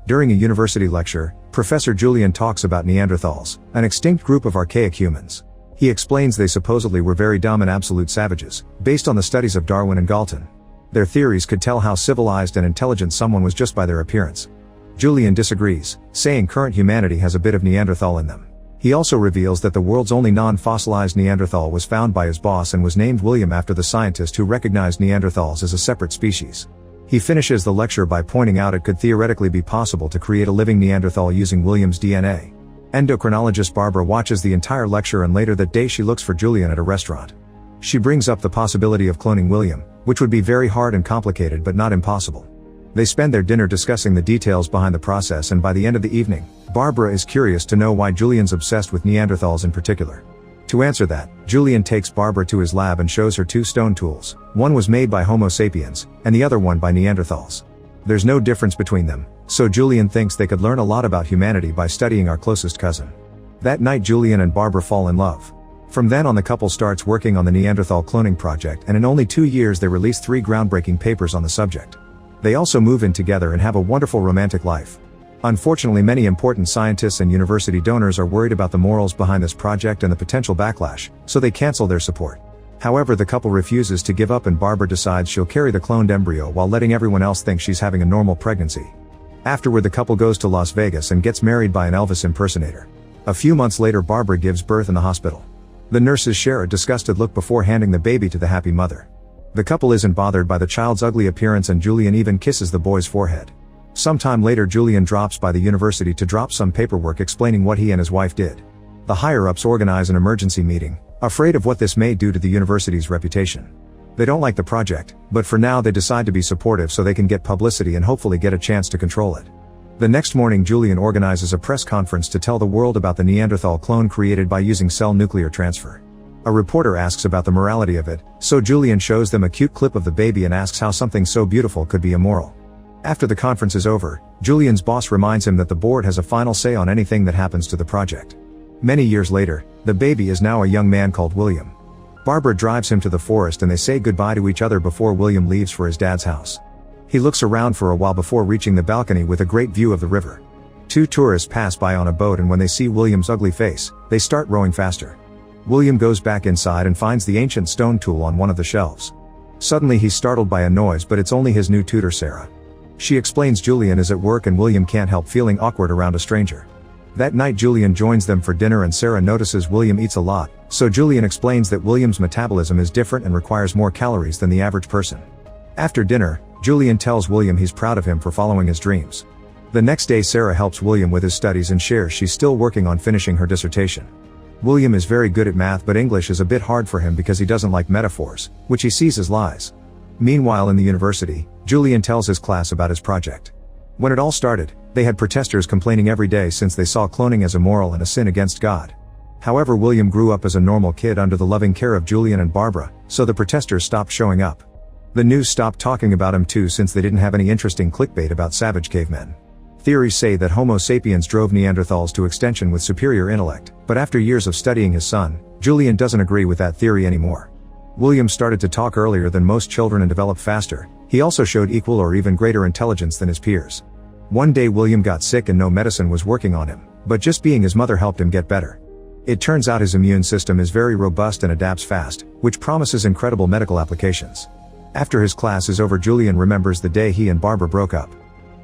During a university lecture, Professor Julian talks about Neanderthals, an extinct group of archaic humans. He explains they supposedly were very dumb and absolute savages, based on the studies of Darwin and Galton. Their theories could tell how civilized and intelligent someone was just by their appearance. Julian disagrees, saying current humanity has a bit of Neanderthal in them. He also reveals that the world's only non-fossilized Neanderthal was found by his boss and was named William after the scientist who recognized Neanderthals as a separate species. He finishes the lecture by pointing out it could theoretically be possible to create a living Neanderthal using William's DNA. Endocrinologist Barbara watches the entire lecture, and later that day she looks for Julian at a restaurant. She brings up the possibility of cloning William, which would be very hard and complicated but not impossible. They spend their dinner discussing the details behind the process, and by the end of the evening, Barbara is curious to know why Julian's obsessed with Neanderthals in particular. To answer that, Julian takes Barbara to his lab and shows her two stone tools. One was made by Homo sapiens, and the other one by Neanderthals. There's no difference between them, so Julian thinks they could learn a lot about humanity by studying our closest cousin. That night Julian and Barbara fall in love. From then on the couple starts working on the Neanderthal cloning project, and in only 2 years they release 3 groundbreaking papers on the subject. They also move in together and have a wonderful romantic life. Unfortunately, many important scientists and university donors are worried about the morals behind this project and the potential backlash, so they cancel their support. However, the couple refuses to give up, and Barbara decides she'll carry the cloned embryo while letting everyone else think she's having a normal pregnancy. Afterward, the couple goes to Las Vegas and gets married by an Elvis impersonator. A few months later, Barbara gives birth in the hospital. The nurses share a disgusted look before handing the baby to the happy mother. The couple isn't bothered by the child's ugly appearance, and Julian even kisses the boy's forehead. Sometime later, Julian drops by the university to drop some paperwork explaining what he and his wife did. The higher-ups organize an emergency meeting, afraid of what this may do to the university's reputation. They don't like the project, but for now they decide to be supportive so they can get publicity and hopefully get a chance to control it. The next morning, Julian organizes a press conference to tell the world about the Neanderthal clone created by using cell nuclear transfer. A reporter asks about the morality of it, so Julian shows them a cute clip of the baby and asks how something so beautiful could be immoral. After the conference is over, Julian's boss reminds him that the board has a final say on anything that happens to the project. Many years later, the baby is now a young man called William. Barbara drives him to the forest and they say goodbye to each other before William leaves for his dad's house. He looks around for a while before reaching the balcony with a great view of the river. 2 tourists pass by on a boat, and when they see William's ugly face, they start rowing faster. William goes back inside and finds the ancient stone tool on one of the shelves. Suddenly he's startled by a noise, but it's only his new tutor Sarah. She explains Julian is at work and William can't help feeling awkward around a stranger. That night Julian joins them for dinner and Sarah notices William eats a lot, so Julian explains that William's metabolism is different and requires more calories than the average person. After dinner, Julian tells William he's proud of him for following his dreams. The next day Sarah helps William with his studies and shares she's still working on finishing her dissertation. William is very good at math, but English is a bit hard for him because he doesn't like metaphors, which he sees as lies. Meanwhile, in the university, Julian tells his class about his project. When it all started, they had protesters complaining every day since they saw cloning as immoral and a sin against God. However, William grew up as a normal kid under the loving care of Julian and Barbara, so the protesters stopped showing up. The news stopped talking about him too, since they didn't have any interesting clickbait about savage cavemen. Theories say that Homo sapiens drove Neanderthals to extinction with superior intellect, but after years of studying his son, Julian doesn't agree with that theory anymore. William started to talk earlier than most children and developed faster. He also showed equal or even greater intelligence than his peers. One day William got sick and no medicine was working on him, but just being his mother helped him get better. It turns out his immune system is very robust and adapts fast, which promises incredible medical applications. After his class is over, Julian remembers the day he and Barbara broke up.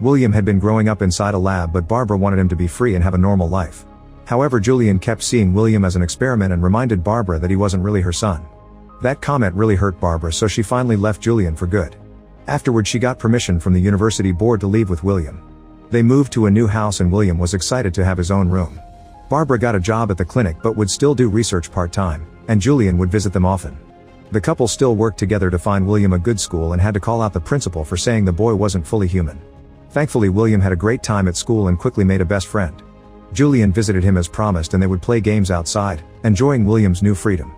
William had been growing up inside a lab, but Barbara wanted him to be free and have a normal life. However, Julian kept seeing William as an experiment and reminded Barbara that he wasn't really her son. That comment really hurt Barbara, so she finally left Julian for good. Afterward, she got permission from the university board to leave with William. They moved to a new house and William was excited to have his own room. Barbara got a job at the clinic but would still do research part-time, and Julian would visit them often. The couple still worked together to find William a good school and had to call out the principal for saying the boy wasn't fully human. Thankfully, William had a great time at school and quickly made a best friend. Julian visited him as promised and they would play games outside, enjoying William's new freedom.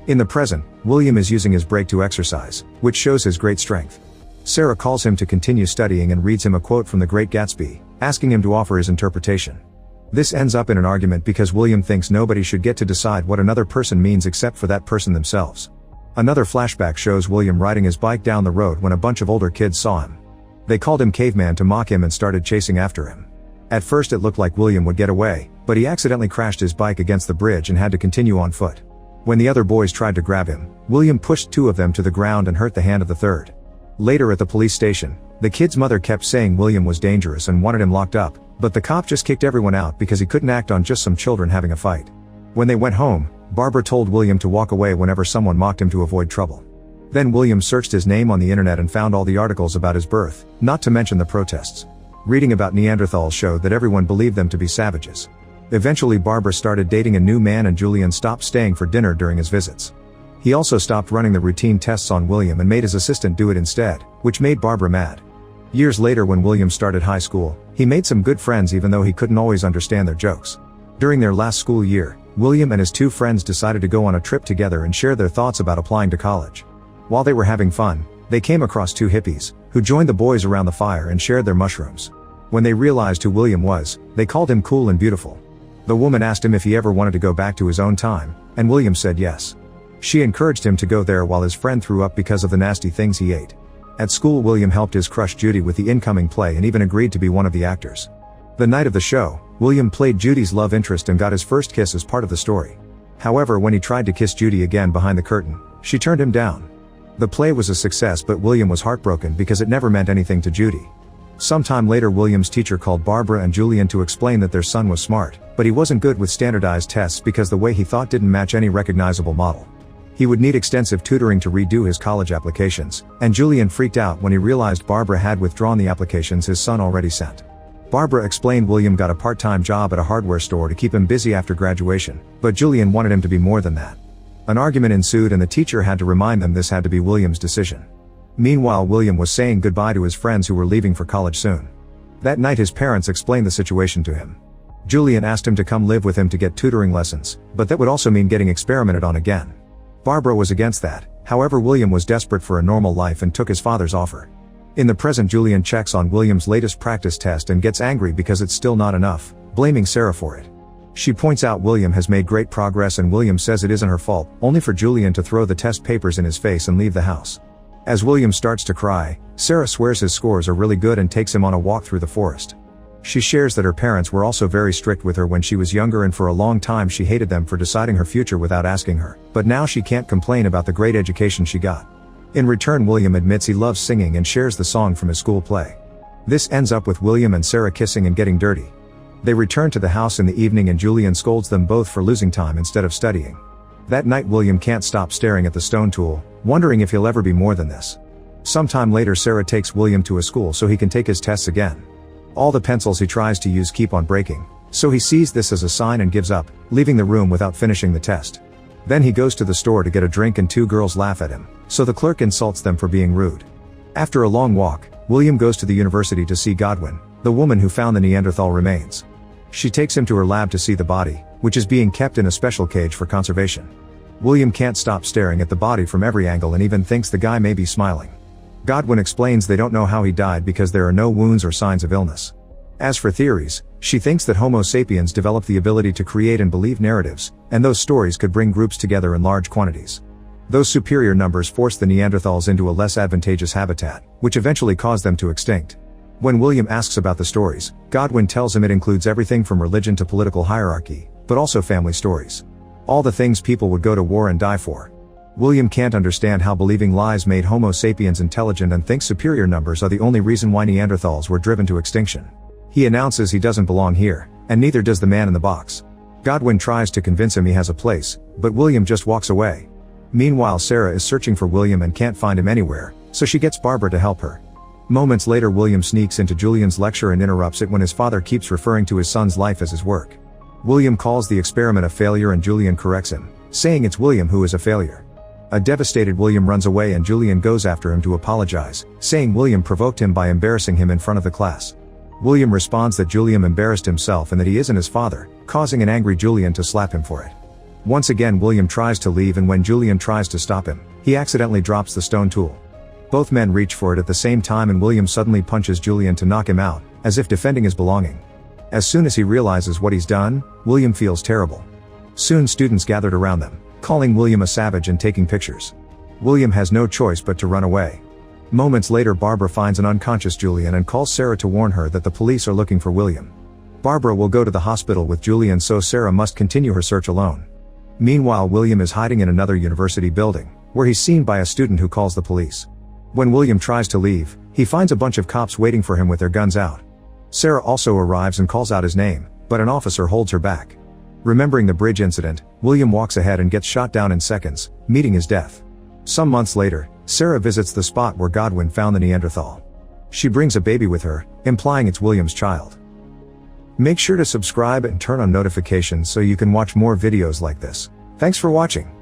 In the present, William is using his break to exercise, which shows his great strength. Sarah calls him to continue studying and reads him a quote from The Great Gatsby, asking him to offer his interpretation. This ends up in an argument because William thinks nobody should get to decide what another person means except for that person themselves. Another flashback shows William riding his bike down the road when a bunch of older kids saw him. They called him Caveman to mock him and started chasing after him. At first it looked like William would get away, but he accidentally crashed his bike against the bridge and had to continue on foot. When the other boys tried to grab him, William pushed 2 of them to the ground and hurt the hand of the third. Later at the police station, the kid's mother kept saying William was dangerous and wanted him locked up, but the cop just kicked everyone out because he couldn't act on just some children having a fight. When they went home, Barbara told William to walk away whenever someone mocked him to avoid trouble. Then William searched his name on the internet and found all the articles about his birth, not to mention the protests. Reading about Neanderthals showed that everyone believed them to be savages. Eventually Barbara started dating a new man and Julian stopped staying for dinner during his visits. He also stopped running the routine tests on William and made his assistant do it instead, which made Barbara mad. Years later when William started high school, he made some good friends even though he couldn't always understand their jokes. During their last school year, William and his 2 friends decided to go on a trip together and share their thoughts about applying to college. While they were having fun, they came across 2 hippies, who joined the boys around the fire and shared their mushrooms. When they realized who William was, they called him cool and beautiful. The woman asked him if he ever wanted to go back to his own time, and William said yes. She encouraged him to go there while his friend threw up because of the nasty things he ate. At school William helped his crush Judy with the incoming play and even agreed to be one of the actors. The night of the show, William played Judy's love interest and got his first kiss as part of the story. However, when he tried to kiss Judy again behind the curtain, she turned him down. The play was a success but William was heartbroken because it never meant anything to Judy. Sometime later William's teacher called Barbara and Julian to explain that their son was smart, but he wasn't good with standardized tests because the way he thought didn't match any recognizable model. He would need extensive tutoring to redo his college applications, and Julian freaked out when he realized Barbara had withdrawn the applications his son already sent. Barbara explained William got a part-time job at a hardware store to keep him busy after graduation, but Julian wanted him to be more than that. An argument ensued and the teacher had to remind them this had to be William's decision. Meanwhile, William was saying goodbye to his friends who were leaving for college soon. That night his parents explained the situation to him. Julian asked him to come live with him to get tutoring lessons, but that would also mean getting experimented on again. Barbara was against that, however William was desperate for a normal life and took his father's offer. In the present Julian checks on William's latest practice test and gets angry because it's still not enough, blaming Sarah for it. She points out William has made great progress and William says it isn't her fault, only for Julian to throw the test papers in his face and leave the house. As William starts to cry, Sarah swears his scores are really good and takes him on a walk through the forest. She shares that her parents were also very strict with her when she was younger and for a long time she hated them for deciding her future without asking her, but now she can't complain about the great education she got. In return William admits he loves singing and shares the song from his school play. This ends up with William and Sarah kissing and getting dirty. They return to the house in the evening and Julian scolds them both for losing time instead of studying. That night William can't stop staring at the stone tool, wondering if he'll ever be more than this. Sometime later Sarah takes William to a school so he can take his tests again. All the pencils he tries to use keep on breaking, so he sees this as a sign and gives up, leaving the room without finishing the test. Then he goes to the store to get a drink and 2 girls laugh at him, so the clerk insults them for being rude. After a long walk, William goes to the university to see Godwin, the woman who found the Neanderthal remains. She takes him to her lab to see the body, which is being kept in a special cage for conservation. William can't stop staring at the body from every angle and even thinks the guy may be smiling. Godwin explains they don't know how he died because there are no wounds or signs of illness. As for theories, she thinks that Homo sapiens developed the ability to create and believe narratives, and those stories could bring groups together in large quantities. Those superior numbers forced the Neanderthals into a less advantageous habitat, which eventually caused them to extinct. When William asks about the stories, Godwin tells him it includes everything from religion to political hierarchy, but also family stories. All the things people would go to war and die for. William can't understand how believing lies made Homo sapiens intelligent and thinks superior numbers are the only reason why Neanderthals were driven to extinction. He announces he doesn't belong here, and neither does the man in the box. Godwin tries to convince him he has a place, but William just walks away. Meanwhile Sarah is searching for William and can't find him anywhere, so she gets Barbara to help her. Moments later William sneaks into Julian's lecture and interrupts it when his father keeps referring to his son's life as his work. William calls the experiment a failure and Julian corrects him, saying it's William who is a failure. A devastated William runs away and Julian goes after him to apologize, saying William provoked him by embarrassing him in front of the class. William responds that Julian embarrassed himself and that he isn't his father, causing an angry Julian to slap him for it. Once again William tries to leave and when Julian tries to stop him, he accidentally drops the stone tool. Both men reach for it at the same time and William suddenly punches Julian to knock him out, as if defending his belonging. As soon as he realizes what he's done, William feels terrible. Soon students gathered around them, calling William a savage and taking pictures. William has no choice but to run away. Moments later Barbara finds an unconscious Julian and calls Sarah to warn her that the police are looking for William. Barbara will go to the hospital with Julian, so Sarah must continue her search alone. Meanwhile, William is hiding in another university building, where he's seen by a student who calls the police. When William tries to leave, he finds a bunch of cops waiting for him with their guns out. Sarah also arrives and calls out his name, but an officer holds her back. Remembering the bridge incident, William walks ahead and gets shot down in seconds, meeting his death. Some months later, Sarah visits the spot where Godwin found the Neanderthal. She brings a baby with her, implying it's William's child. Make sure to subscribe and turn on notifications so you can watch more videos like this. Thanks for watching.